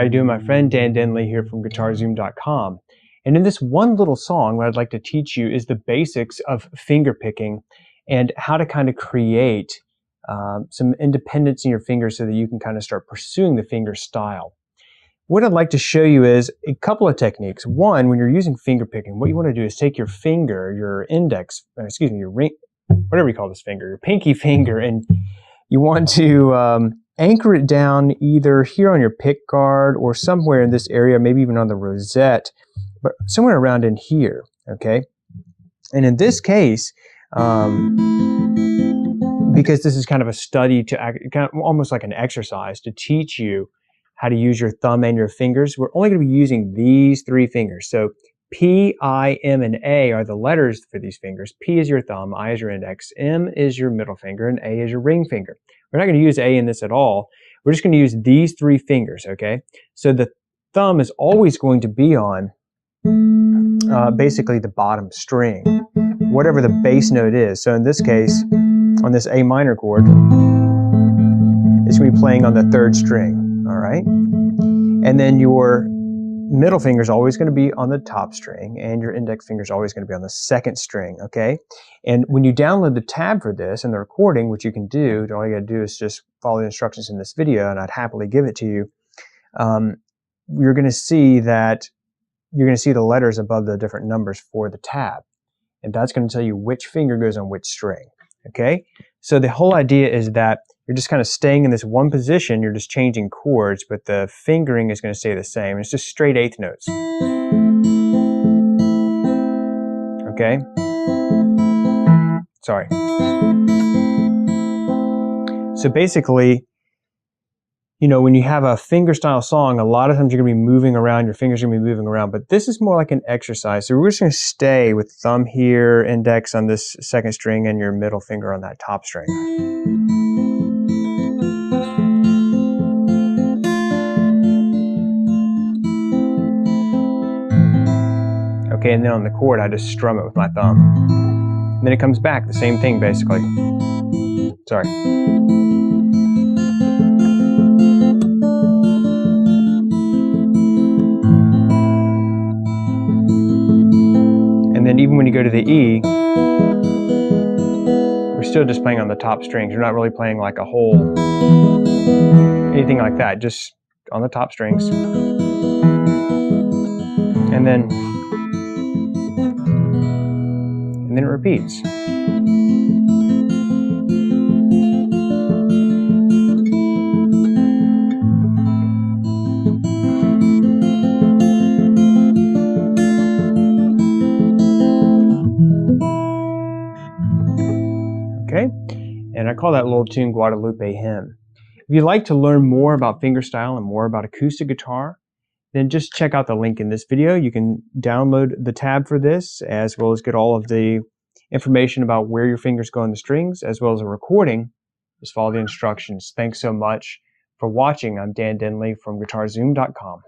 how you doing? My friend Dan Denley here from GuitarZoom.com. And in this one little song, what I'd like to teach you is the basics of finger picking and how to kind of create some independence in your fingers so that you can kind of start pursuing the finger style. What I'd like to show you is a couple of techniques. One, when you're using finger picking, what you want to do is take your finger, your index, your ring, whatever you call this finger, your pinky finger, and you want to anchor it down either here on your pick guard or somewhere in this area, maybe even on the rosette, but somewhere around in here, okay? And in this case, because this is kind of a study to kind of almost like an exercise to teach you how to use your thumb and your fingers, we're only going to be using these three fingers. So P, I, M, and A are the letters for these fingers. P is your thumb, I is your index, M is your middle finger, and A is your ring finger. We're not going to use A in this at all. We're just going to use these three fingers, okay? So the thumb is always going to be on basically the bottom string, whatever the bass note is. So in this case, on this A minor chord, it's going to be playing on the third string, all right? And then your middle finger is always going to be on the top string, and your index finger is always going to be on the second string, okay? And when you download the tab for this and the recording, which you can do, all you got to do is just follow the instructions in this video, and I'd happily give it to you. You're going to see that you're going to see the letters above the different numbers for the tab, and that's going to tell you which finger goes on which string, okay? So the whole idea is that you're just kind of staying in this one position, you're just changing chords, but the fingering is going to stay the same. It's just straight eighth notes. Okay? Sorry. So basically, you know, when you have a fingerstyle song, a lot of times you're going to be moving around, your fingers are going to be moving around, but this is more like an exercise. So we're just going to stay with thumb here, index on this second string, and your middle finger on that top string. Okay, and then on the chord, I just strum it with my thumb. And then it comes back, the same thing basically. Sorry. And then even when you go to the E, we're still just playing on the top strings. You're not really playing like a whole, anything like that, just on the top strings. And then it repeats. Okay, and I call that little tune Guadalupe Hymn. If you'd like to learn more about fingerstyle and more about acoustic guitar, then just check out the link in this video. You can download the tab for this, as well as get all of the information about where your fingers go on the strings, as well as a recording. Just follow the instructions. Thanks so much for watching. I'm Dan Denley from GuitarZoom.com.